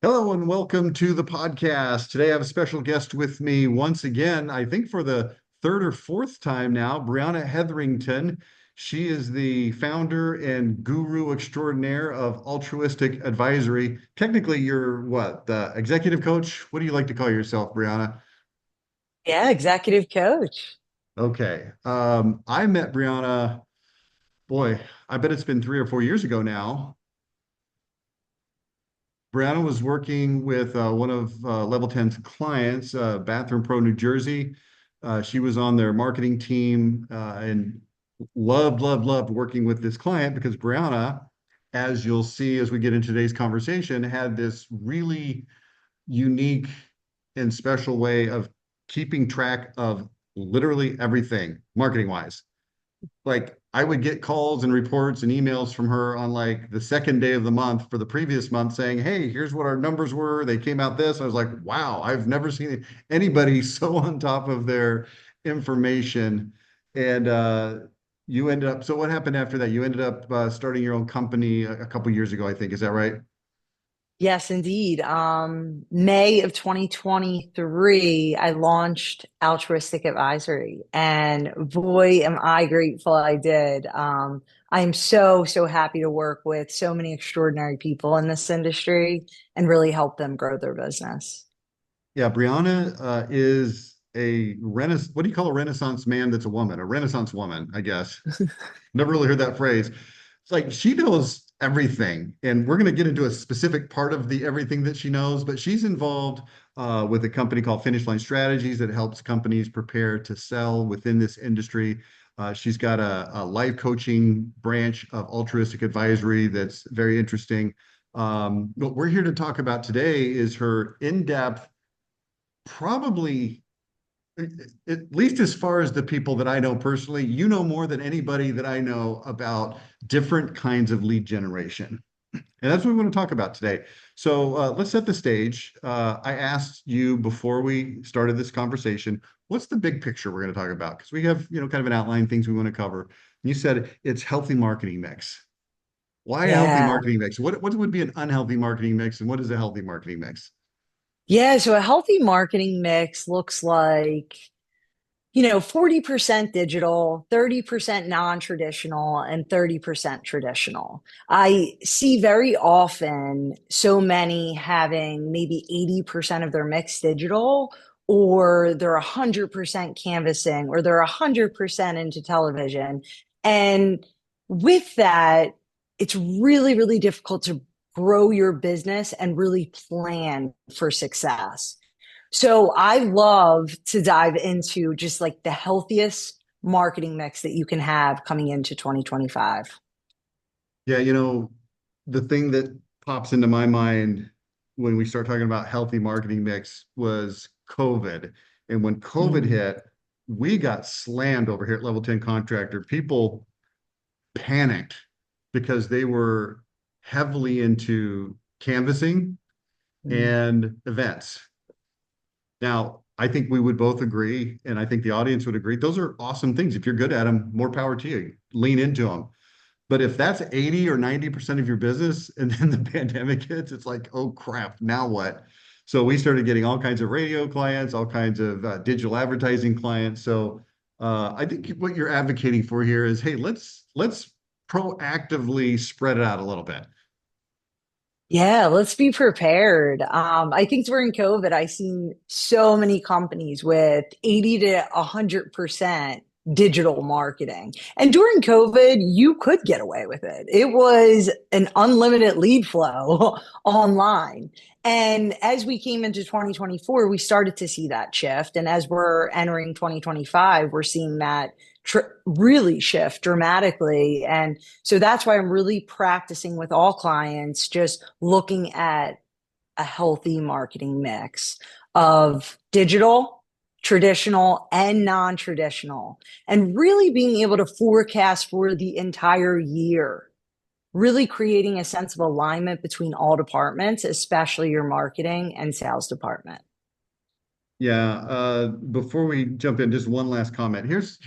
Hello and welcome to the podcast. Today I have a special guest with me once again, I think for the third or fourth time now, Briana Heatherington. She is the founder and guru extraordinaire of Altruistic Advisory. Technically, you're what, the executive coach? What do you like to call yourself, Briana? Yeah, executive coach. Okay. I met Briana, boy, I bet it's been 3 or 4 years ago now. Brianna was working with one of Level 10's clients, Bathroom Pro New Jersey. She was on their marketing team and loved working with this client because Brianna, as you'll see as we get into today's conversation, had this really unique and special way of keeping track of literally everything marketing wise. Like I would get calls and reports and emails from her on like the second day of the month for the previous month saying, "Hey, here's what our numbers were. They came out this." I was like, "Wow, I've never seen anybody so on top of their information." And you ended up, so what happened after that? You ended up starting your own company a couple years ago, I think. Is that right? Yes, indeed. May of 2023, I launched Altruistic Advisory, and boy, am I grateful I did. I am so happy to work with so many extraordinary people in this industry and really help them grow their business. Yeah, Brianna is a Renaissance, what do you call a Renaissance man that's a woman? A Renaissance woman, I guess. Never really heard that phrase. It's like she knows everything, and we're going to get into a specific part of the everything that she knows, but she's involved with a company called Finish Line Strategies that helps companies prepare to sell within this industry. She's got a life coaching branch of altruistic advisory that's very interesting. What we're here to talk about today is her in-depth, probably at least as far as the people that I know personally, you know more than anybody that I know about different kinds of lead generation. And that's what we want to talk about today. So let's set the stage. I asked you before we started this conversation, what's the big picture we're going to talk about? Because we have, kind of an outline, things we want to cover. And you said it's healthy marketing mix. Why a healthy Yeah. marketing mix? What would be an unhealthy marketing mix, and what is a healthy marketing mix? Yeah, so a healthy marketing mix looks like 40% digital, 30% non-traditional, and 30% traditional. I see very often so many having maybe 80% of their mix digital, or they're 100% canvassing, or they're 100% into television. And with that, it's really difficult to grow your business and really plan for success. So I love to dive into just like the healthiest marketing mix that you can have coming into 2025. Yeah, the thing that pops into my mind when we start talking about healthy marketing mix was COVID. And when COVID Mm. hit, we got slammed over here at Level 10 Contractor. People panicked because they were heavily into canvassing Mm. and events. Now, I think we would both agree, and I think the audience would agree, those are awesome things. If you're good at them, more power to you. Lean into them. But if that's 80 or 90% of your business and then the pandemic hits, it's like, oh crap, now what? So we started getting all kinds of radio clients, all kinds of digital advertising clients. So I think what you're advocating for here is, hey, let's proactively spread it out a little bit. Yeah, let's be prepared. I think during COVID, I seen so many companies with 80 to 100% digital marketing. And during COVID, you could get away with it. It was an unlimited lead flow online. And as we came into 2024, we started to see that shift. And as we're entering 2025, we're seeing that really shift dramatically. And so that's why I'm really practicing with all clients, just looking at a healthy marketing mix of digital, traditional, and non traditional, and really being able to forecast for the entire year, really creating a sense of alignment between all departments, especially your marketing and sales department. Yeah. Before we jump in, just one last comment. Here's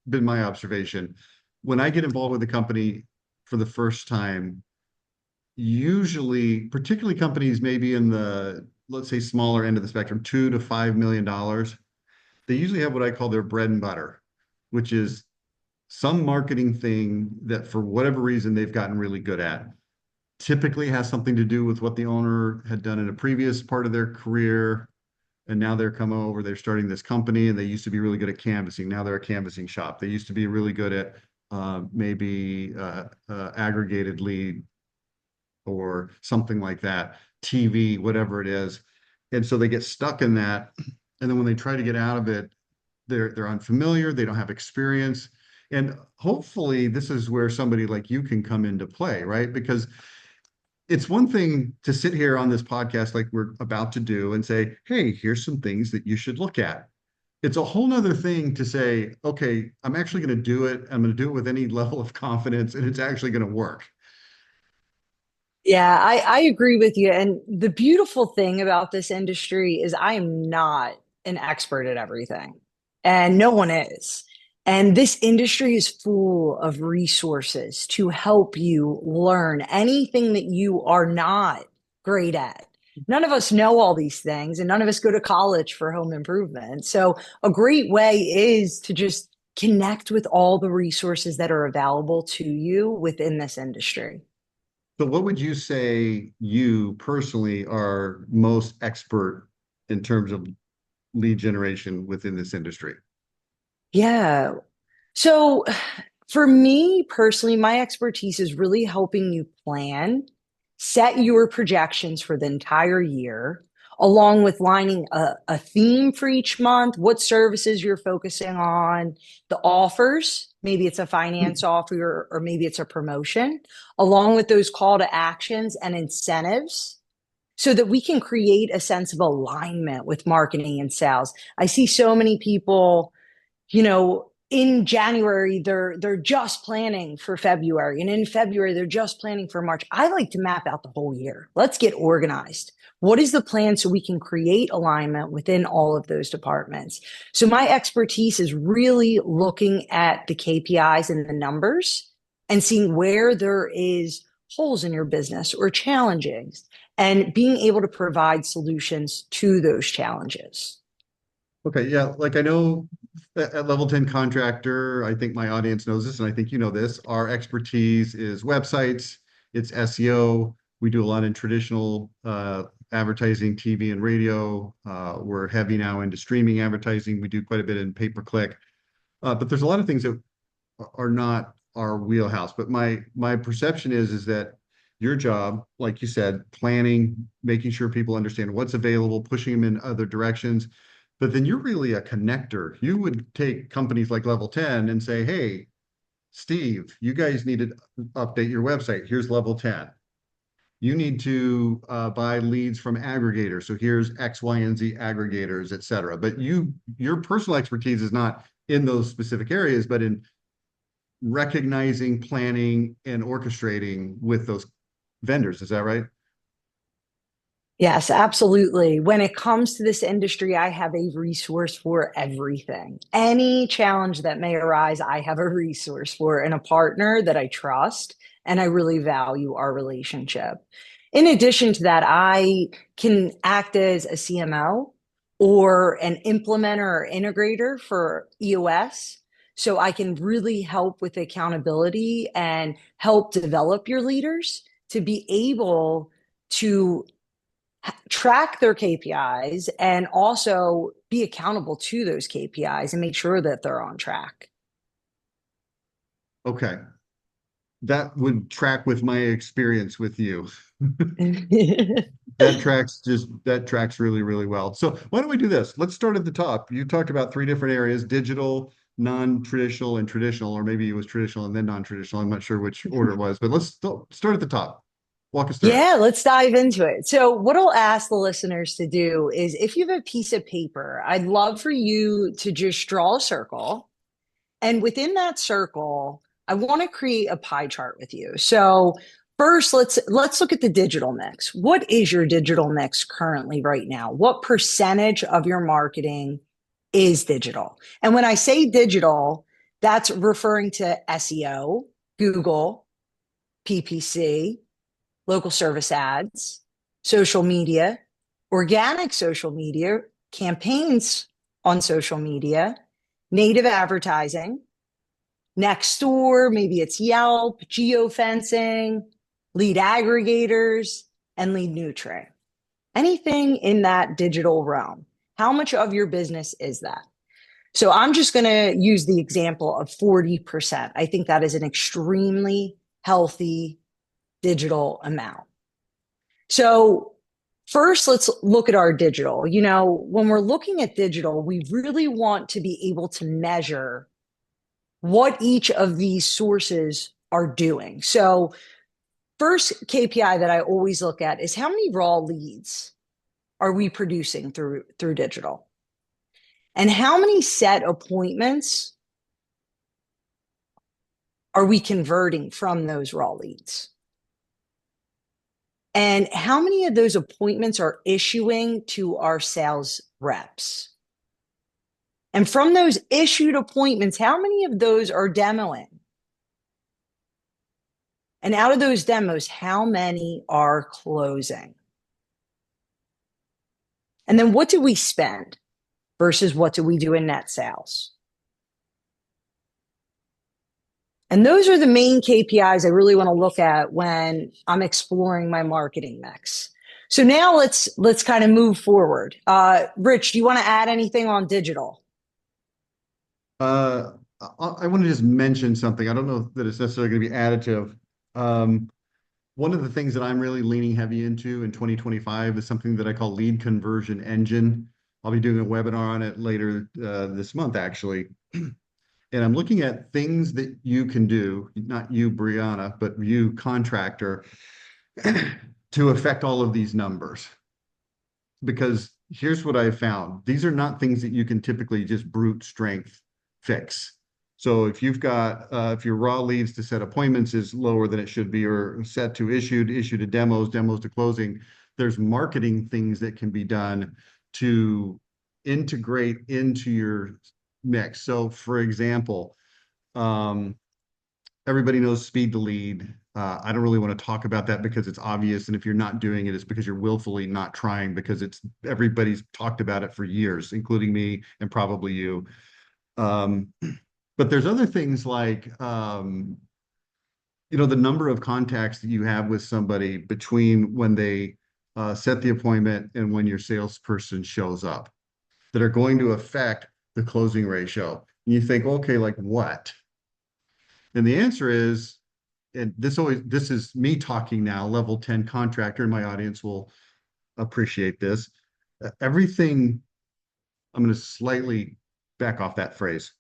been my observation. When I get involved with a company for the first time, usually, particularly companies maybe in the, let's say, smaller end of the spectrum, $2 to $5 million, they usually have what I call their bread and butter, which is some marketing thing that for whatever reason they've gotten really good at. Typically has something to do with what the owner had done in a previous part of their career. And now they're coming over, they're starting this company, and they used to be really good at canvassing. Now they're a canvassing shop. They used to be really good at maybe aggregated lead or something like that, TV, whatever it is. And so they get stuck in that. And then when they try to get out of it, they're unfamiliar, they don't have experience. And hopefully this is where somebody like you can come into play, right? Because it's one thing to sit here on this podcast like we're about to do and say, hey, here's some things that you should look at. It's a whole nother thing to say, okay, I'm actually going to do it. I'm going to do it with any level of confidence, and it's actually going to work. Yeah, I agree with you. And the beautiful thing about this industry is I am not an expert at everything, and no one is. And this industry is full of resources to help you learn anything that you are not great at. None of us know all these things, and none of us go to college for home improvement. So, a great way is to just connect with all the resources that are available to you within this industry. So, what would you say you personally are most expert in terms of lead generation within this industry? Yeah. So for me personally, my expertise is really helping you plan, set your projections for the entire year, along with lining a theme for each month, what services you're focusing on, the offers. Maybe it's a finance offer or maybe it's a promotion, along with those call to actions and incentives so that we can create a sense of alignment with marketing and sales. I see so many people, in January they're just planning for February, and in February they're just planning for March. I like to map out the whole year. Let's get organized. What is the plan so we can create alignment within all of those departments? So my expertise is really looking at the KPIs and the numbers and seeing where there is holes in your business or challenges and being able to provide solutions to those challenges. Okay, yeah, like I know at level 10 contractor, I think my audience knows this, and I think you know this. Our expertise is websites, it's SEO. We do a lot in traditional advertising, TV and radio. We're heavy now into streaming advertising. We do quite a bit in pay-per-click. But there's a lot of things that are not our wheelhouse. But my perception is that your job, like you said, planning, making sure people understand what's available, pushing them in other directions. But then you're really a connector. You would take companies like Level 10 and say, hey, Steve, you guys need to update your website. Here's Level 10. You need to buy leads from aggregators. So here's X, Y, and Z aggregators, et cetera. But your personal expertise is not in those specific areas, but in recognizing, planning, and orchestrating with those vendors. Is that right? Yes, absolutely. When it comes to this industry, I have a resource for everything. Any challenge that may arise, I have a resource for and a partner that I trust and I really value our relationship. In addition to that, I can act as a CMO or an implementer or integrator for EOS. So I can really help with accountability and help develop your leaders to be able to track their KPIs and also be accountable to those KPIs and make sure that they're on track. Okay. That would track with my experience with you. That tracks really, really well. So why don't we do this? Let's start at the top. You talked about three different areas: digital, non-traditional, and traditional, or maybe it was traditional and then non-traditional. I'm not sure which order it was, but let's start at the top. Walk us through it. Yeah, let's dive into it. So, what I'll ask the listeners to do is if you have a piece of paper, I'd love for you to just draw a circle. And within that circle, I want to create a pie chart with you. So, first, let's look at the digital mix. What is your digital mix currently right now? What percentage of your marketing is digital? And when I say digital, that's referring to SEO, Google, PPC, local service ads, social media, organic social media, campaigns on social media, native advertising, next door, maybe it's Yelp, geofencing, lead aggregators, and lead nurturing. Anything in that digital realm. How much of your business is that? So I'm just going to use the example of 40%. I think that is an extremely healthy digital amount. So first, let's look at our digital. You know, when we're looking at digital, we really want to be able to measure what each of these sources are doing. So first KPI that I always look at is how many raw leads are we producing through digital? And how many set appointments are we converting from those raw leads? And how many of those appointments are issuing to our sales reps? And from those issued appointments, how many of those are demoing? And out of those demos, how many are closing? And then what do we spend versus what do we do in net sales? And those are the main KPIs I really want to look at when I'm exploring my marketing mix. So now let's kind of move forward. Rich, do you want to add anything on digital? Uh, I want to just mention something. I don't know that it's necessarily going to be additive. Um, One of the things that I'm really leaning heavy into in 2025 is something that I call lead conversion engine. I'll be doing a webinar on it later this month, actually. And I'm looking at things that you can do, not you, Briana, but you, contractor, to affect all of these numbers. Because here's what I found. These are not things that you can typically just brute strength fix. So if you've got, if your raw leads to set appointments is lower than it should be, or set to issued, issue to demos, demos to closing, there's marketing things that can be done to integrate into your mix. So for example, um, everybody knows speed to lead. I don't really want to talk about that because it's obvious. And if you're not doing it, it's because you're willfully not trying, because it's everybody's talked about it for years, including me and probably you. Um, but there's other things like, the number of contacts that you have with somebody between when they set the appointment and when your salesperson shows up that are going to affect the closing ratio. And you think, okay, like what? And the answer is, and this is me talking now, level 10 contractor, and my audience will appreciate this. Everything, I'm going to slightly back off that phrase.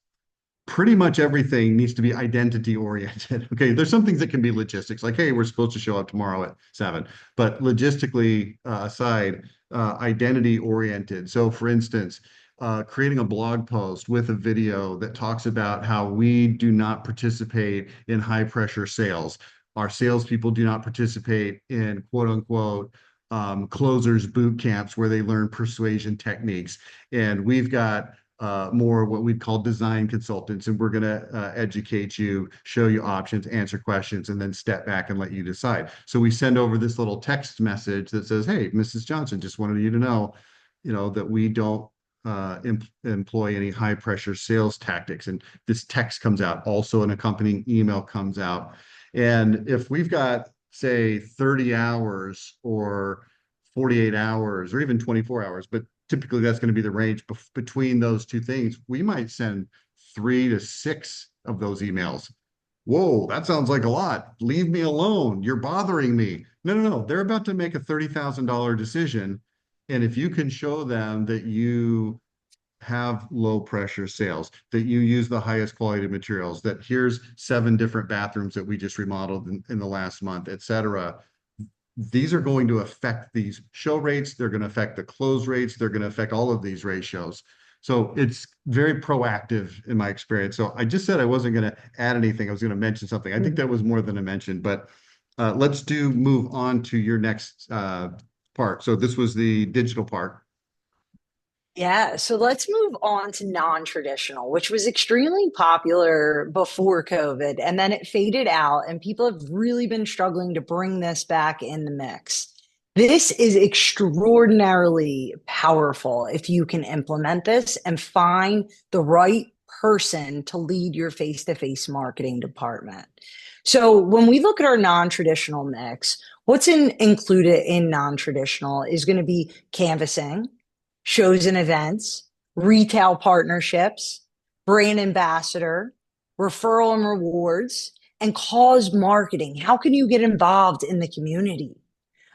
Pretty much everything needs to be identity oriented. Okay, there's some things that can be logistics, like, hey, we're supposed to show up tomorrow at 7. But logistically aside, identity oriented. So for instance, creating a blog post with a video that talks about how we do not participate in high pressure sales. Our salespeople do not participate in quote unquote closers boot camps where they learn persuasion techniques. And we've got more what we'd call design consultants, and we're going to educate you, show you options, answer questions, and then step back and let you decide. So we send over this little text message that says, "Hey, Mrs. Johnson, just wanted you to know, that we don't employ any high pressure sales tactics." And this text comes out. Also, an accompanying email comes out. And if we've got, say, 30 hours or 48 hours or even 24 hours, but typically that's going to be the range between those two things, we might send 3 to 6 of those emails. Whoa, that sounds like a lot. Leave me alone. You're bothering me. No, no, no. They're about to make a $30,000 decision. And if you can show them that you have low pressure sales, that you use the highest quality materials, that here's 7 different bathrooms that we just remodeled in the last month, et cetera, these are going to affect these show rates. They're going to affect the close rates. They're going to affect all of these ratios. So it's very proactive in my experience. So I just said I wasn't going to add anything. I was going to mention something. I think that was more than a mention, but let's move on to your next part. So this was the digital part. Yeah, so let's move on to non-traditional, which was extremely popular before COVID, and then it faded out, and people have really been struggling to bring this back in the mix. This is extraordinarily powerful if you can implement this and find the right person to lead your face-to-face marketing department. So when we look at our non-traditional mix, included in non-traditional is going to be canvassing, shows and events, retail partnerships, brand ambassador, referral and rewards, and cause marketing. How can you get involved in the community?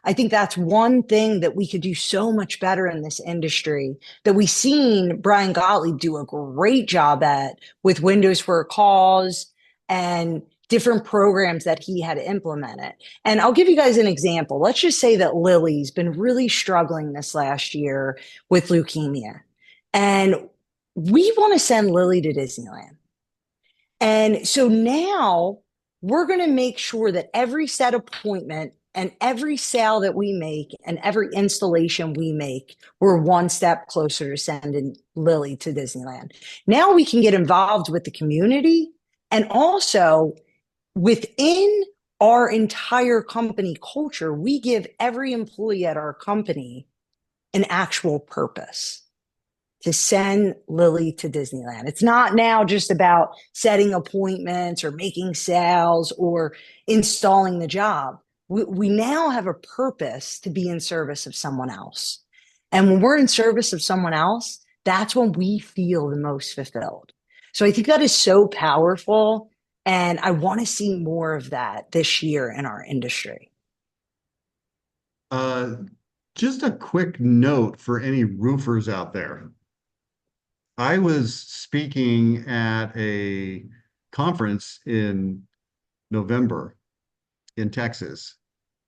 I think that's one thing that we could do so much better in this industry that we've seen Brian Gottlieb do a great job at with Windows for a Cause and different programs that he had implemented. And I'll give you guys an example. Let's just say that Lily's been really struggling this last year with leukemia. And we want to send Lily to Disneyland. And so now we're going to make sure that every set appointment and every sale that we make and every installation we make, we're one step closer to sending Lily to Disneyland. Now we can get involved with the community and also within our entire company culture, we give every employee at our company an actual purpose to send Lily to Disneyland. It's not now just about setting appointments or making sales or installing the job. We now have a purpose to be in service of someone else. And when we're in service of someone else, that's when we feel the most fulfilled. So I think that is so powerful. And I want to see more of that this year in our industry. Uh, just a quick note for any roofers out there. I was speaking at a conference in November in Texas,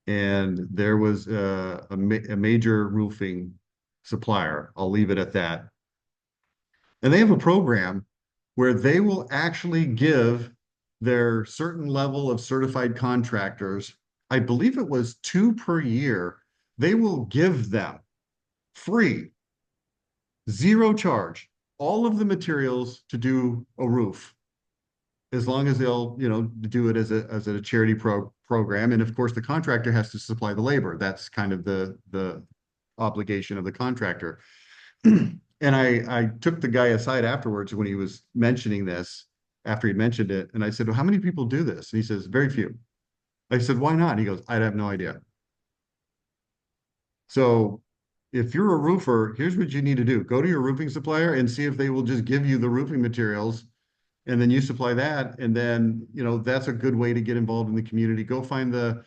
and there was a major roofing supplier. I'll leave it at that. And they have a program where they will actually give their certain level of certified contractors, I believe it was two per year, they will give them free, zero charge, all of the materials to do a roof, as long as they'll, do it as a charity program. And of course, the contractor has to supply the labor. That's kind of the obligation of the contractor. And I took the guy aside afterwards when he was mentioning this, after he mentioned it, and I said, well, how many people do this? And he says, very few. I said, why not? He goes, I have no idea. So if you're a roofer, here's what you need to do. Go to your roofing supplier and see if they will just give you the roofing materials, and then you supply that. And then, that's a good way to get involved in the community. Go find the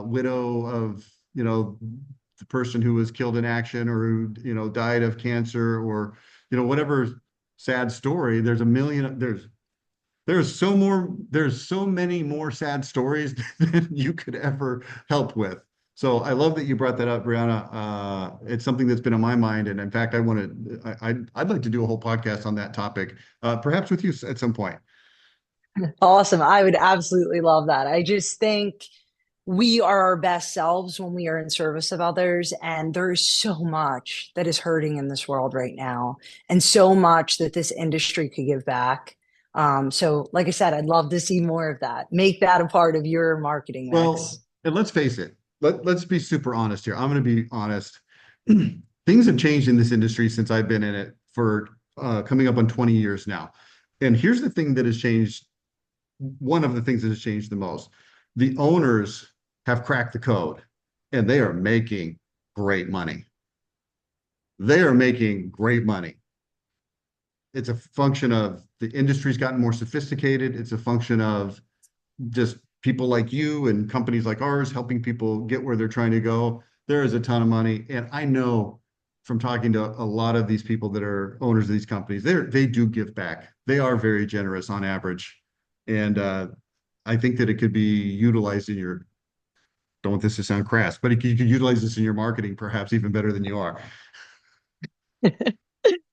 widow of, the person who was killed in action or who, died of cancer, or, whatever sad story. There's so many more sad stories than you could ever help with. So I love that you brought that up, Brianna. It's something that's been on my mind, and in fact, I'd like to do a whole podcast on that topic, perhaps with you at some point. Awesome. I would absolutely love that. I just think we are our best selves when we are in service of others. And there's so much that is hurting in this world right now, and so much that this industry could give back. So, like I said, I'd love to see more of that. Make that a part of your marketing Well, mix. and let's face it, let's be super honest here. I'm going to be honest. Things have changed in this industry since I've been in it for coming up on 20 years now. And here's the thing that has changed. One of the things that has changed the most. The owners have cracked the code, and they are making great money. They are making great money. It's a function of the industry's gotten more sophisticated. It's a function of just people like you and companies like ours helping people get where they're trying to go. There is a ton of money. And I know from talking to a lot of these people that are owners of these companies, they do give back. They are very generous on average. And I think that it could be utilized in your, don't want this to sound crass, but you could utilize this in your marketing perhaps even better than you are.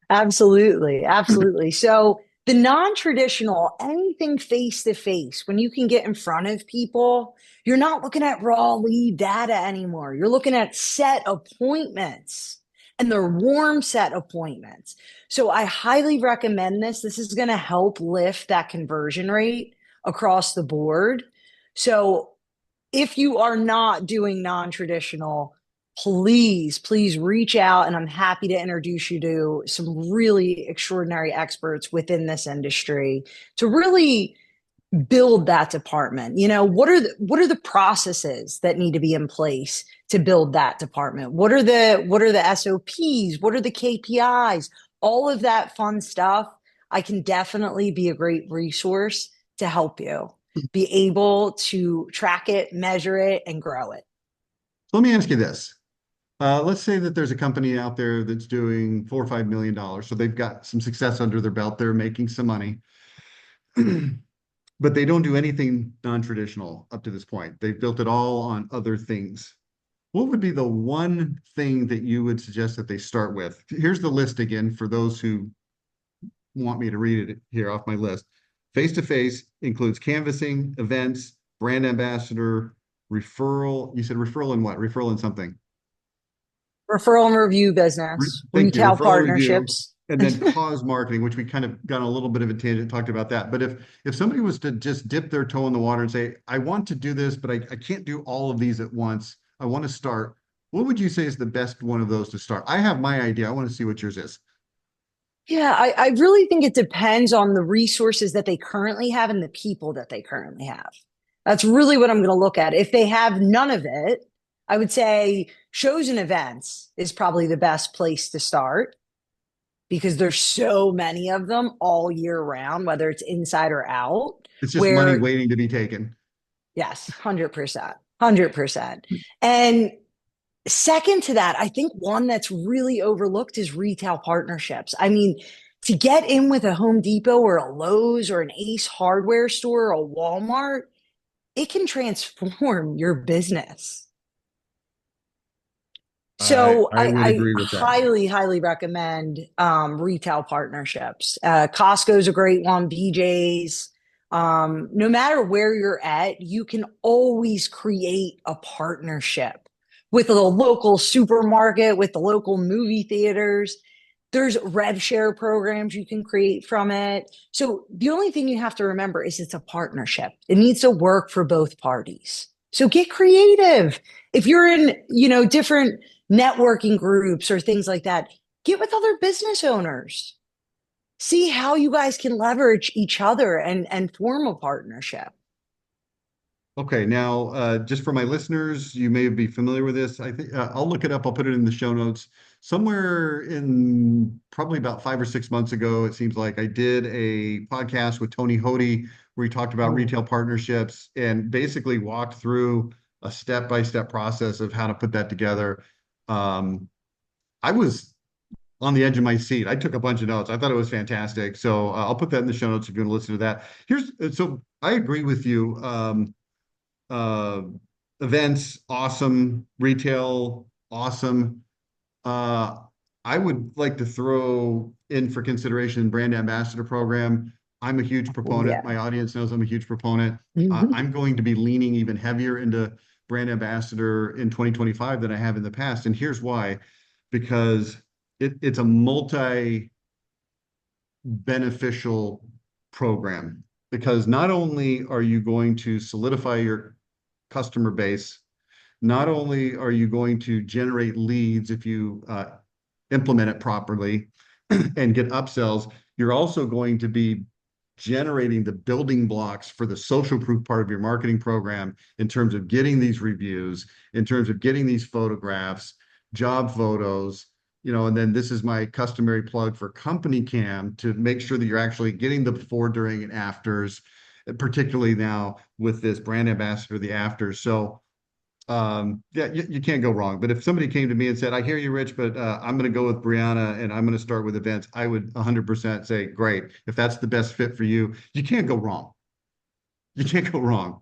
Absolutely. Absolutely. So, the non traditional, anything face to face, when you can get in front of people, you're not looking at raw lead data anymore. You're looking at set appointments. and they're warm set appointments. So I highly recommend this. This is going to help lift that conversion rate across the board. So if you are not doing non-traditional, please reach out, and I'm happy to introduce you to some really extraordinary experts within this industry to really build that department. What are the processes that need to be in place to build that department? What are the SOPs? What are the KPIs? All of that fun stuff. I can definitely be a great resource to help you be able to track it, measure it, and grow it. So let me ask you this. Let's say that there's a company out there that's doing $4 or $5 million. So they've got some success under their belt. They're making some money, but they don't do anything non-traditional up to this point. They've built it all on other things. What would be the one thing that you would suggest that they start with? Here's the list again for those who want me to read it here off my list. Face-to-face includes canvassing, events, brand ambassador, referral. You said referral and what? Referral and something. Referral and review business, Thank you. retail Referral and review, partnerships. and then cause marketing, which we kind of got a little bit of a tangent, talked about that. But if somebody was to just dip their toe in the water and say, I want to do this, but I can't do all of these at once. I want to start. What would you say is the best one of those to start? I have my idea. I want to see what yours is. Yeah, I really think it depends on the resources that they currently have and the people that they currently have. That's really what I'm going to look at. If they have none of it, I would say shows and events is probably the best place to start because there's so many of them all year round, whether it's inside or out, It's just money where waiting to be taken. yes, 100%, 100%. And second to that, I think one that's really overlooked is retail partnerships. I mean, to get in with a Home Depot or a Lowe's or an Ace hardware store or a Walmart, it can transform your business. So I I, would I agree with that. highly recommend retail partnerships. Costco's a great one, BJ's. No matter where you're at, you can always create a partnership with a local supermarket, with the local movie theaters. There's rev share programs you can create from it. So the only thing you have to remember is it's a partnership. It needs to work for both parties. So get creative. If you're in, different networking groups or things like that, get with other business owners. See how you guys can leverage each other and form a partnership. Okay, now just for my listeners, you may be familiar with this. I think I'll look it up. I'll put it in the show notes. Somewhere in probably about 5 or 6 months ago, it seems like I did a podcast with Tony Hody where he talked about Ooh. retail partnerships and basically walked through a step-by-step process of how to put that together. Um, I was on the edge of my seat. I took a bunch of notes. I thought it was fantastic. So I'll put that in the show notes if you want to listen to that. So I agree with you. Uh, Events, awesome. Retail, awesome. Uh, I would like to throw in for consideration brand ambassador program. I'm a huge Oh, proponent. yeah. My audience knows I'm a huge proponent. Mhm. I'm going to be leaning even heavier into brand ambassador in 2025 than I have in the past. And here's why, because it's a multi beneficial program. Because not only are you going to solidify your customer base. Not only are you going to generate leads if you implement it properly and get upsells, you're also going to be generating the building blocks for the social proof part of your marketing program in terms of getting these reviews, in terms of getting these photographs, job photos, and then this is my customary plug for Company Cam to make sure that you're actually getting the before, during, and afters, particularly now with this brand ambassador, the afters. So yeah, you can't go wrong. But if somebody came to me and said, I hear you, Rich, but I'm going to go with Briana and I'm going to start with events, I would 100% say, great. If that's the best fit for you, you can't go wrong. You can't go wrong.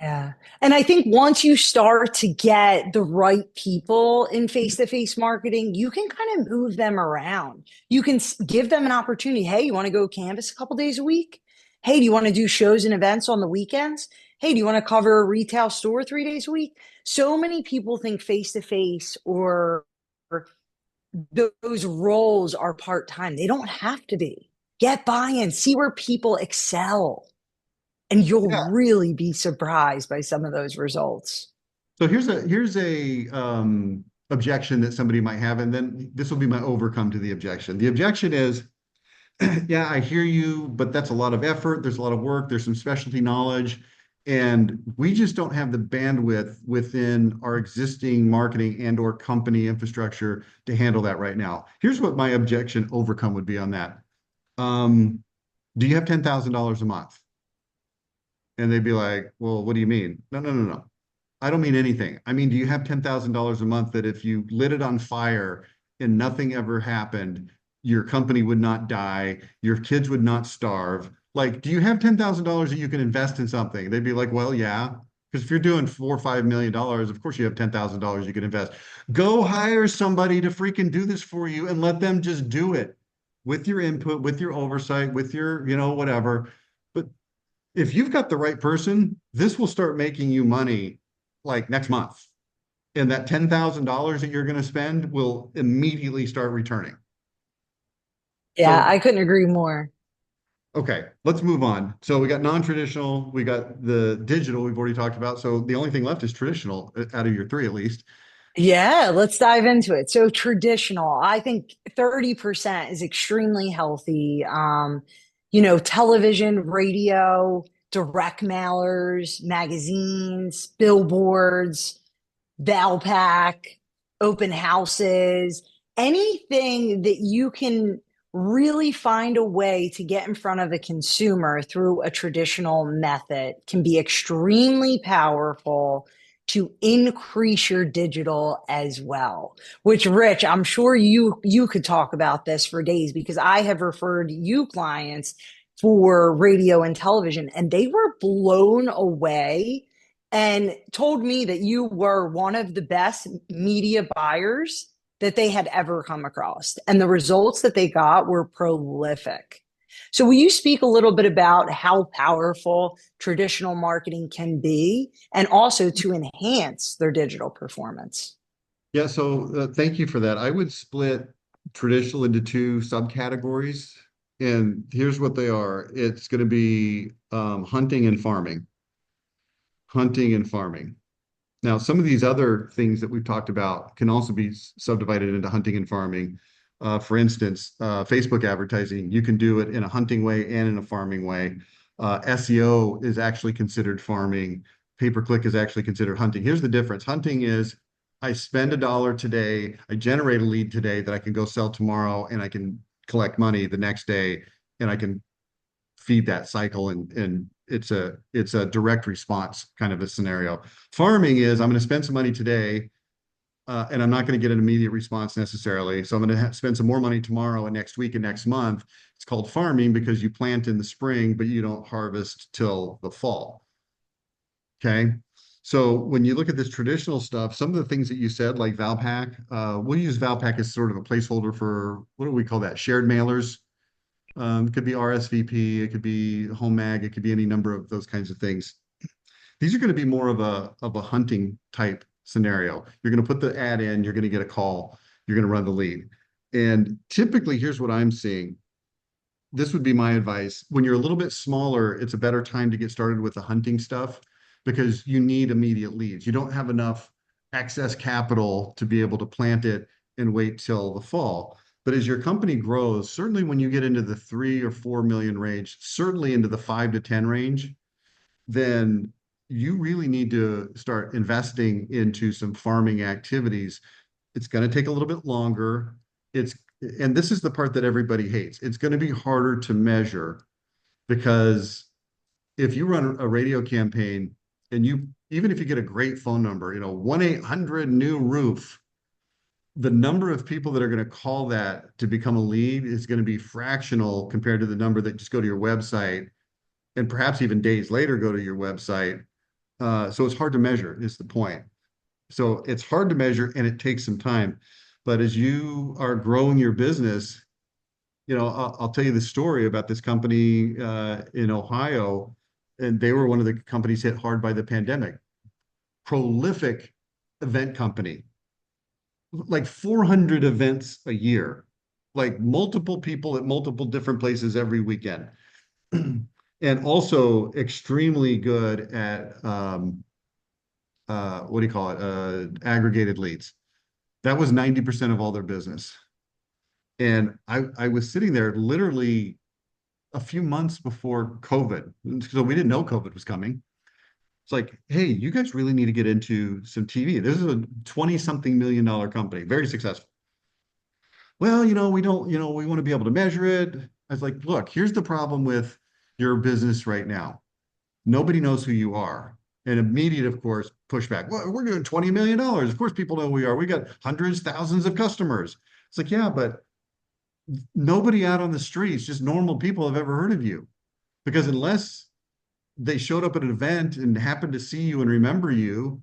Yeah. And I think once you start to get the right people in face-to-face marketing, you can kind of move them around. You can give them an opportunity. Hey, you want to go canvas a couple days a week? Hey, do you want to do shows and events on the weekends? Hey, do you want to cover a retail store 3 days a week? So many people think face-to-face or those roles are part-time. They don't have to be. Get buy-in, see where people excel, and you'll Yeah. really be surprised by some of those results. So here's a objection that somebody might have, and then this will be my overcome to the objection. The objection is, yeah, I hear you, but that's a lot of effort. There's a lot of work. There's some specialty knowledge, and we just don't have the bandwidth within our existing marketing and or company infrastructure to handle that right now. Here's what my objection overcome would be on that. Um, do you have $10,000 a month? And they'd be like, well, what do you mean? No, no, no, no. I don't mean anything. I mean, do you have $10,000 a month that if you lit it on fire and nothing ever happened, your company would not die, your kids would not starve? Like, do you have $10,000 that you can invest in something? They'd be like, well, yeah. Because if you're doing $4 or $5 million, of course you have $10,000 you can invest. Go hire somebody to freaking do this for you and let them just do it with your input, with your oversight, with your, whatever. But if you've got the right person, this will start making you money like next month. And that $10,000 that you're going to spend will immediately start returning. Yeah, So, I couldn't agree more. okay, let's move on. So we got non-traditional, we got the digital we've already talked about. So the only thing left is traditional out of your three at least. Yeah, let's dive into it. So traditional, I think 30% is extremely healthy. Television, radio, direct mailers, magazines, billboards, Valpak, open houses, anything that you can really find a way to get in front of a consumer through a traditional method can be extremely powerful to increase your digital as well. Which, Rich, I'm sure you could talk about this for days because I have referred you clients for radio and television, and they were blown away and told me that you were one of the best media buyers that they had ever come across. And the results that they got were prolific. So, will you speak a little bit about how powerful traditional marketing can be and also to enhance their digital performance? Yeah, so thank you for that. I would split traditional into two subcategories. And here's what they are. It's going to be hunting and farming. Hunting and farming. Now, some of these other things that we've talked about can also be subdivided into hunting and farming. For instance, Facebook advertising, you can do it in a hunting way and in a farming way. SEO is actually considered farming. Pay-per-click is actually considered hunting. Here's the difference. Hunting is I spend $1 today, I generate a lead today that I can go sell tomorrow, and I can collect money the next day, and I can feed that cycle, and it's a direct response kind of a scenario. Farming is I'm going to spend some money today, and I'm not going to get an immediate response necessarily. So I'm going to spend some more money tomorrow and next week and next month. It's called farming because you plant in the spring, but you don't harvest till the fall. Okay. So when you look at this traditional stuff, some of the things that you said, like Valpak, we'll use Valpak as sort of a placeholder for what do we call that? Shared mailers. It could be RSVP, it could be home mag, it could be any number of those kinds of things. These are going to be more of a hunting type scenario. You're going to put the ad in, you're going to get a call, you're going to run the lead. And typically, here's what I'm seeing. This would be my advice. When you're a little bit smaller, it's a better time to get started with the hunting stuff because you need immediate leads. You don't have enough excess capital to be able to plant it and wait till the fall. But as your company grows, certainly when you get into the 3 or 4 million range, certainly into the 5 to 10 range, then you really need to start investing into some farming activities. It's going to take a little bit longer. And this is the part that everybody hates. It's going to be harder to measure because if you run a radio campaign and even if you get a great phone number, 1-800 new roof, the number of people that are going to call that to become a lead is going to be fractional compared to the number that just go to your website and perhaps even days later go to your website. So it's hard to measure, is the point. So it's hard to measure and it takes some time. But as you are growing your business, I'll tell you the story about this company in Ohio, and they were one of the companies hit hard by the pandemic. Prolific event company. like 400 events a year, like multiple people at multiple different places every weekend. And also extremely good at what do you call it? Aggregated leads. That was 90% of all their business. And I was sitting there literally a few months before COVID. So we didn't know COVID was coming. It's like, hey, you guys really need to get into some TV. This is a 20 something million-dollar company, very successful. Well, we don't, we want to be able to measure it. I was like, look, here's the problem with your business right now. Nobody knows who you are. And immediate, of course, pushback. Well, we're doing $20 million. Of course, people know who we are. We got hundreds, thousands of customers. It's like, yeah, but nobody out on the streets, just normal people, have ever heard of you. Because unless they showed up at an event and happened to see you and remember you,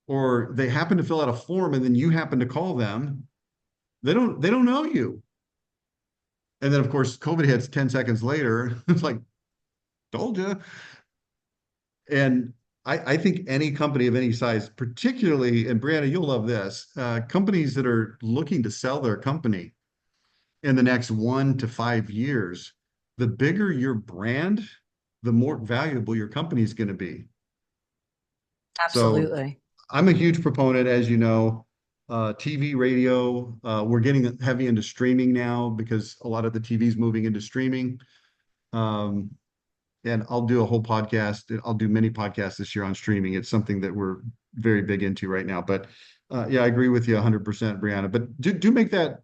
or they happen to fill out a form and then you happen to call them, they don't know you. And then of course COVID hits 10 seconds later. It's like, told you. And I think any company of any size, particularly, and Brianna, you'll love this, companies that are looking to sell their company in the next 1 to 5 years, the bigger your brand, the more valuable your company is going to be. So Absolutely. I'm a huge proponent, as you know, TV, radio. We're getting heavy into streaming now because a lot of the TV is moving into streaming. Um, and I'll do a whole podcast. I'll do many podcasts this year on streaming. It's something that we're very big into right now. But yeah, I agree with you 100%, Brianna. But do make that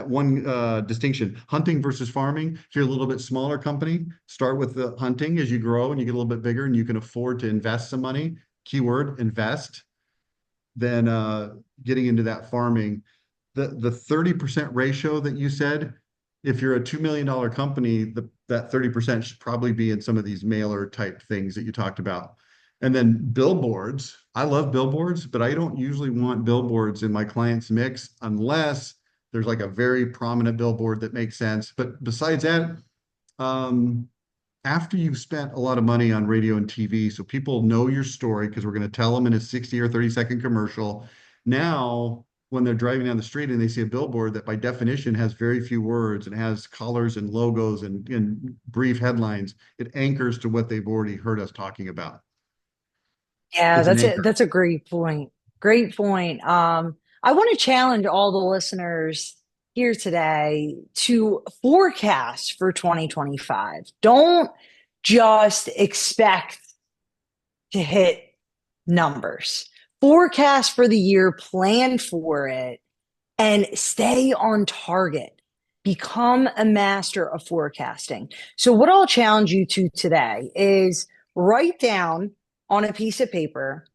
one distinction: hunting versus farming. If you're a little bit smaller company, start with the hunting as you grow and you get a little bit bigger and you can afford to invest some money. Keyword invest. Then getting into that farming, the 30% ratio that you said, if you're a $2 million company, that 30% should probably be in some of these mailer type things that you talked about. And then billboards. I love billboards, but I don't usually want billboards in my client's mix unless there's like a very prominent billboard that makes sense. But besides that, um, after you've spent a lot of money on radio and TV, so people know your story because we're going to tell them in a 60 or 30-second commercial. Now, when they're driving down the street and they see a billboard that by definition has very few words and has colors and logos and brief headlines, it anchors to what they've already heard us talking about. Yeah, It's an that's a anchor. that's a great point. Great point. I want to challenge all the listeners here today to forecast for 2025. Don't just expect to hit numbers. Forecast for the year, plan for it, and stay on target. Become a master of forecasting. So, what I'll challenge you to today is write down on a piece of paper,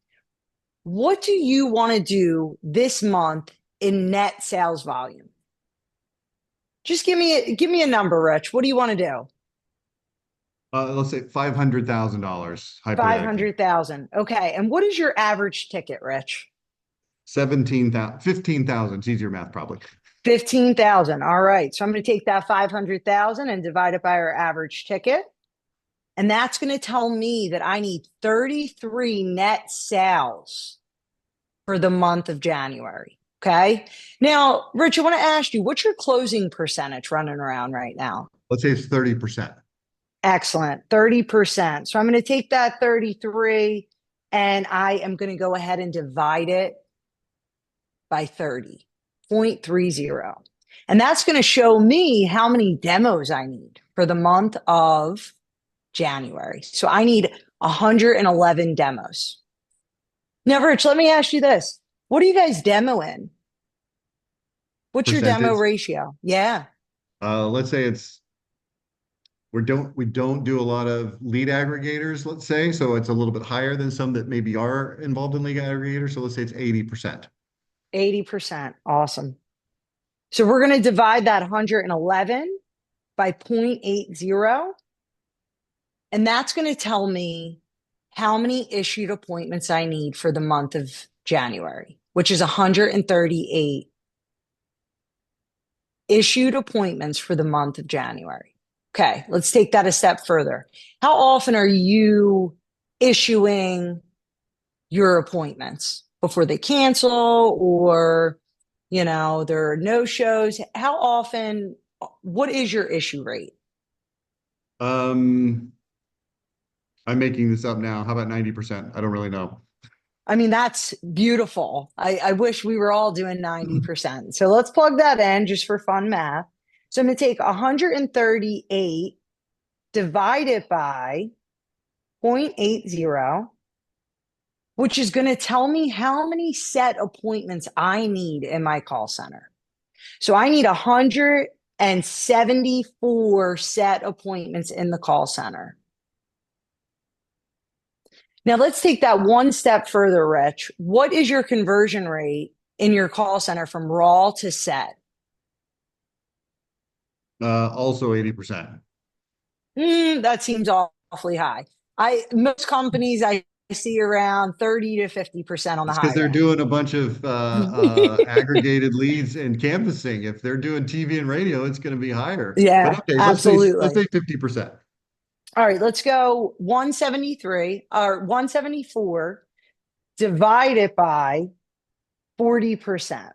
what do you want to do this month in net sales volume? Just give me a number, Rich. What do you want to do? Let's say $500,000, hypothetically. 500,000. Okay. And what is your average ticket, Rich? 17,000, 15,000. It's easier math, probably. 15,000. All right. So I'm going to take that 500,000 and divide it by our average ticket. And that's going to tell me that I need 33 net sales for the month of January. Okay. Now, Rich, I want to ask you, what's your closing percentage running around right now? Let's say it's 30%. Excellent. 30%. So I'm going to take that 33 and I am going to go ahead and divide it by 30.30. And that's going to show me how many demos I need for the month of January. So I need 111 demos. Now, Rich, let me ask you this. What do you guys demo in? What's your demo Percentage. ratio? Yeah. Let's say we don't do a lot of lead aggregators, let's say. So it's a little bit higher than some that maybe are involved in lead aggregators. So let's say it's 80%. 80%. Awesome. So we're going to divide that 111 by 0.80. And that's going to tell me how many issued appointments I need for the month of January, which is 138 issued appointments for the month of January. Okay, let's take that a step further. How often are you issuing your appointments before they cancel, or There are no shows. How often, what is your issue rate? Um, I'm making this up now. How about 90%? I don't really know. I mean, that's beautiful. I wish we were all doing 90%. So let's plug that in just for fun math. So I'm going to take 138 divided by 0.80, which is going to tell me how many set appointments I need in my call center. So I need 174 set appointments in the call center. Now let's take that one step further, Rich. What is your conversion rate in your call center from raw to set? Also 80%. That seems awfully high. I most companies I see around 30 to 50% on the It's because higher they're end. doing a bunch of aggregated leads and canvassing. If they're doing TV and radio, it's going to be higher. But Yeah, okay, let's absolutely. say 50%. All right, let's go 173 or 174 divided by 40%.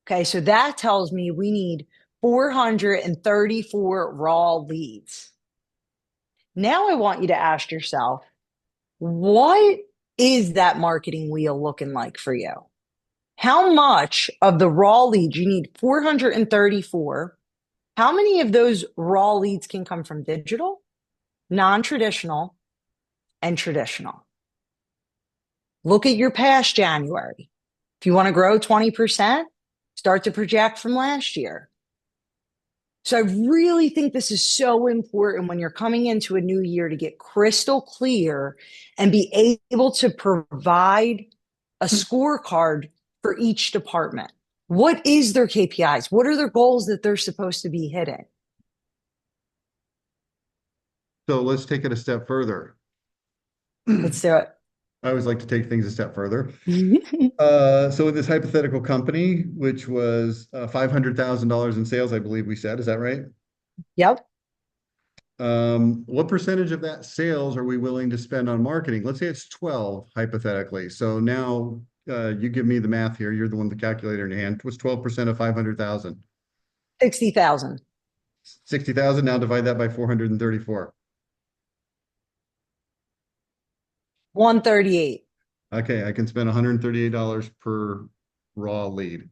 Okay, so that tells me we need 434 raw leads. Now I want you to ask yourself, what is that marketing wheel looking like for you? How much of the raw leads you need 434? How many of those raw leads can come from digital, non-traditional, and traditional? Look at your past January. If you want to grow 20%, start to project from last year. So I really think this is so important when you're coming into a new year to get crystal clear and be able to provide a scorecard for each department. What is their KPIs? What are their goals that they're supposed to be hitting? So let's take it a step further. Let's do it. I always like to take things a step further. So in this hypothetical company, which was $500,000 in sales, I believe we said, is that right? Yep. What percentage of that sales are we willing to spend on marketing? Let's say it's 12, hypothetically. So now you give me the math here. You're the one with the calculator in your hand. What's 12% of 500,000? 60,000. 60,000. Now divide that by 434. 138. Okay, I can spend $138 per raw lead,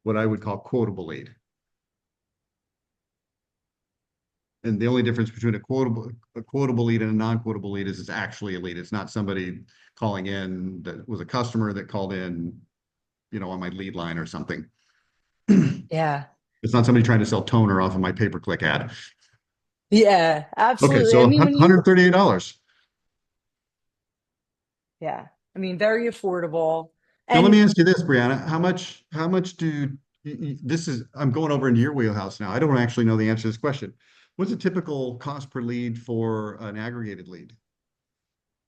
what I would call quotable lead. And the only difference between a quotable lead and a non-quotable lead is it's actually a lead. It's not somebody calling in that was a customer that called in, on my lead line or something. Yeah. It's not somebody trying to sell toner off of my pay-per-click ad. Yeah, Okay, absolutely. I so mean, $138. yeah, I mean, very affordable. Now let me And ask you this, Brianna. How much this is, I'm going over into your wheelhouse now. I don't actually know the answer to this question. What's a typical cost per lead for an aggregated lead?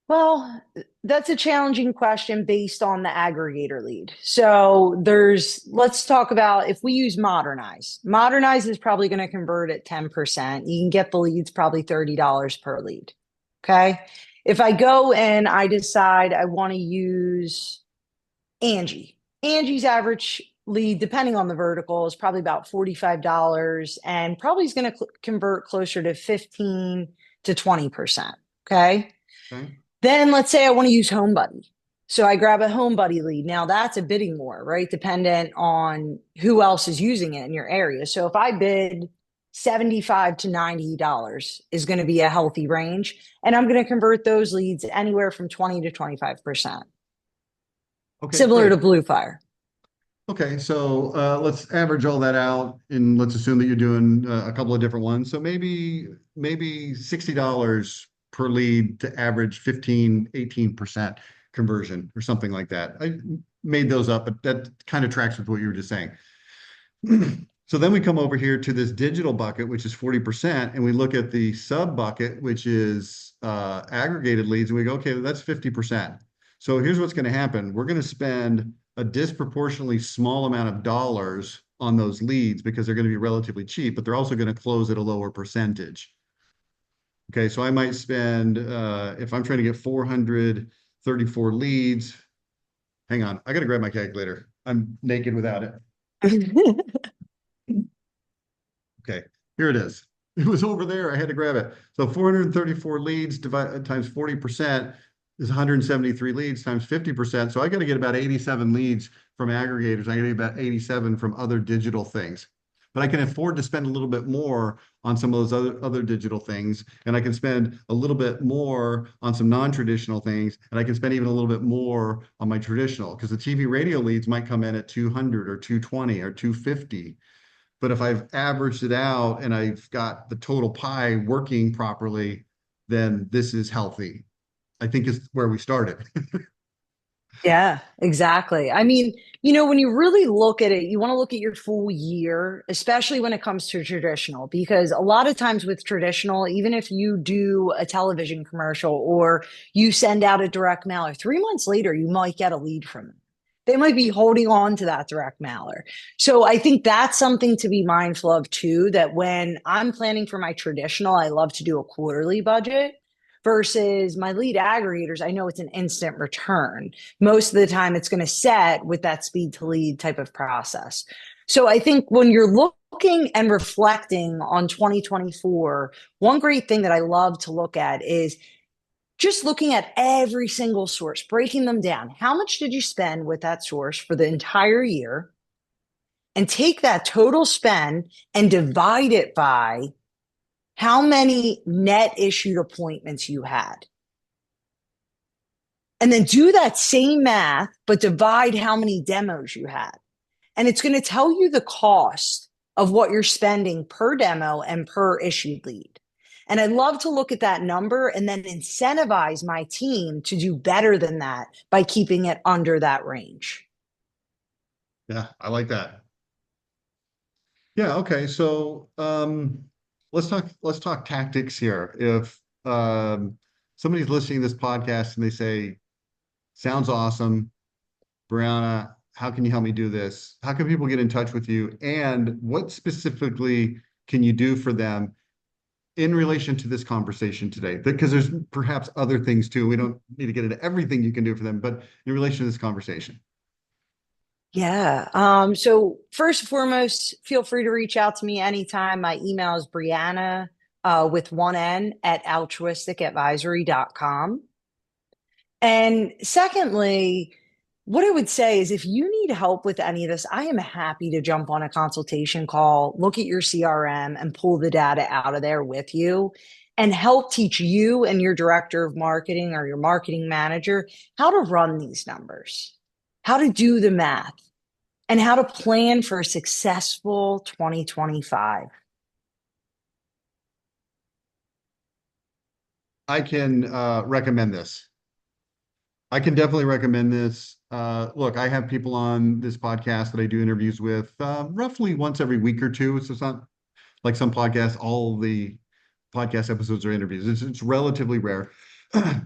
well, that's a challenging question based on the aggregator lead. So let's talk about if we use Modernize. Modernize is probably going to convert at 10%. You can get the leads probably $30 per lead. Okay. If I go and I decide I want to use Angie's average lead, depending on the vertical, is probably about $45 and probably is going to convert closer to 15 to 20%. Okay. Okay. Then let's say I want to use HomeBuddy. So I grab a HomeBuddy lead. Now that's a bidding war, right? Dependent on who else is using it in your area. So if I bid 75 to $90 is going to be a healthy range. And I'm going to convert those leads anywhere from 20 to 25%, Okay, similar great. to Blue Fire. Okay, so let's average all that out and let's assume that you're doing a couple of different ones. So maybe $60 per lead to average 15, 18% conversion or something like that. I made those up, but that kind of tracks with what you were just saying. So then we come over here to this digital bucket, which is 40%, and we look at the sub bucket, which is aggregated leads, and we go, okay, that's 50%. So here's what's going to happen. We're going to spend a disproportionately small amount of dollars on those leads because they're going to be relatively cheap, but they're also going to close at a lower percentage. Okay, so I might spend, if I'm trying to get 434 leads, Hang on. I got to grab my calculator. I'm naked without it. Okay, here it is. It was over there. I had to grab it. So 434 leads divided times 40% is 173 leads times 50%. So I got to get about 87 leads from aggregators. I got to get about 87 from other digital things. But I can afford to spend a little bit more on some of those other digital things. And I can spend a little bit more on some non-traditional things. And I can spend even a little bit more on my traditional because the TV radio leads might come in at 200 or 220 or 250. But if I've averaged it out and I've got the total pie working properly, then this is healthy. I think is where we started. Yeah, exactly. I mean, when you really look at it, you want to look at your full year, especially when it comes to traditional, because a lot of times with traditional, even if you do a television commercial or you send out a direct mailer, 3 months later, you might get a lead from them. They might be holding on to that direct mailer. So I think that's something to be mindful of too, that when I'm planning for my traditional, I love to do a quarterly budget versus my lead aggregators. I know it's an instant return. Most of the time it's going to set with that speed to lead type of process. So I think when you're looking and reflecting on 2024, one great thing that I love to look at is just looking at every single source, breaking them down. How much did you spend with that source for the entire year? And take that total spend and divide it by how many net issued appointments you had. And then do that same math, but divide how many demos you had. And it's going to tell you the cost of what you're spending per demo and per issued lead. And I love to look at that number and then incentivize my team to do better than that by keeping it under that range. Yeah, I like that. Yeah, okay. So let's talk tactics here. If somebody's listening to this podcast and they say, sounds awesome, Briana, how can you help me do this? How can people get in touch with you? And what specifically can you do for them in relation to this conversation today? Because there's perhaps other things too. We don't need to get into everything you can do for them, but in relation to this conversation. Yeah. So first and foremost, feel free to reach out to me anytime. My email is Briana with one N at altruisticadvisory.com. And secondly, what I would say is if you need help with any of this, I am happy to jump on a consultation call, look at your CRM and pull the data out of there with you and help teach you and your director of marketing or your marketing manager how to run these numbers, how to do the math, and how to plan for a successful 2025. I can recommend this. I can definitely recommend this. Look, I have people on this podcast that I do interviews with roughly once every week or two. So it's not like some podcasts, all the podcast episodes are interviews. It's relatively rare,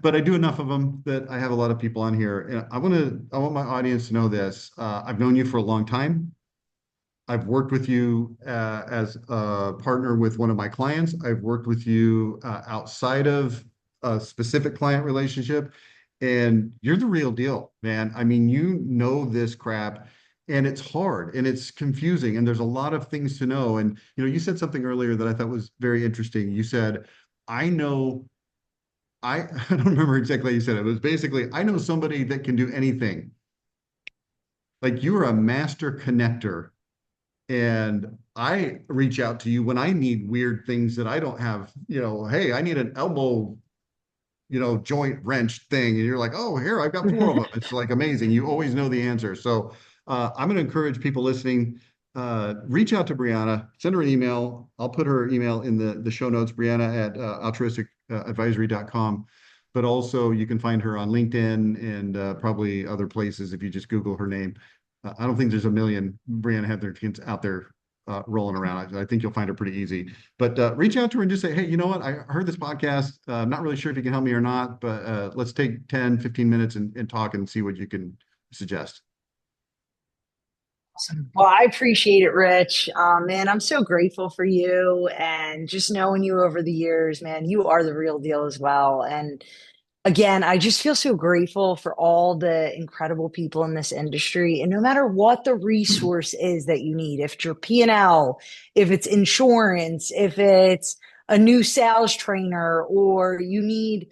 but I do enough of them that I have a lot of people on here. And I want my audience to know this. I've known you for a long time. I've worked with you as a partner with one of my clients. I've worked with you outside of a specific client relationship, and you're the real deal, man. I mean, you know this crap, and it's hard and it's confusing, and there's a lot of things to know. And you said something earlier that I thought was very interesting. You said, "I know." I don't remember exactly how you said it. It was basically, I know somebody that can do anything. Like you are a master connector and I reach out to you when I need weird things that I don't have. Hey, I need an elbow, joint wrench thing. And you're like, oh, here, I've got four of them. It's like amazing. You always know the answer. So I'm going to encourage people listening, reach out to Briana, send her an email. I'll put her email in the show notes, Briana at altruisticadvisory.com. But also you can find her on LinkedIn and probably other places if you just Google her name. I don't think there's a million Briana Heathertons out there rolling around. I think you'll find her pretty easy. But reach out to her and just say, hey, you know what? I heard this podcast. I'm not really sure if you can help me or not, but let's take 10, 15 minutes and talk and see what you can suggest. Awesome. Well, I appreciate it, Rich. Man, I'm so grateful for you and just knowing you over the years, man, you are the real deal as well. And Again, I just feel so grateful for all the incredible people in this industry. And no matter what the resource is that you need, if it's your P&L, if it's insurance, if it's a new sales trainer, or you need,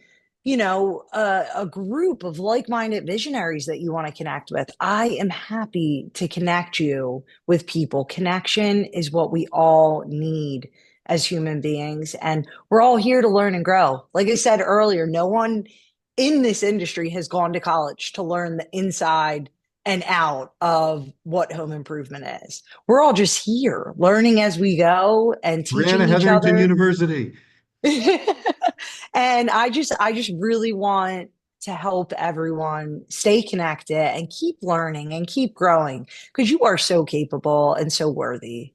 a group of like-minded visionaries that you want to connect with, I am happy to connect you with people. Connection is what we all need as human beings. And we're all here to learn and grow. Like I said earlier, no one in this industry has gone to college to learn the inside and out of what home improvement is. We're all just here learning as we go and Briana, teaching each Heatherington other. University. And I just really want to help everyone stay connected and keep learning and keep growing because you are so capable and so worthy.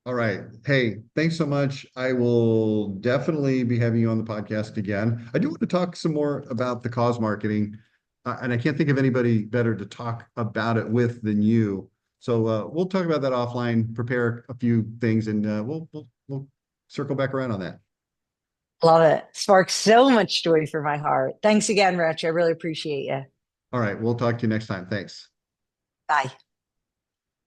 All right. Hey, thanks so much. I will definitely be having you on the podcast again. I do want to talk some more about the cause marketing, and I can't think of anybody better to talk about it with than you. So we'll talk about that offline, prepare a few things, and we'll circle back around on that. Love it. Sparks so much joy for my heart. Thanks again, Rich. I really appreciate you. All right. We'll talk to you next time. Thanks. Bye.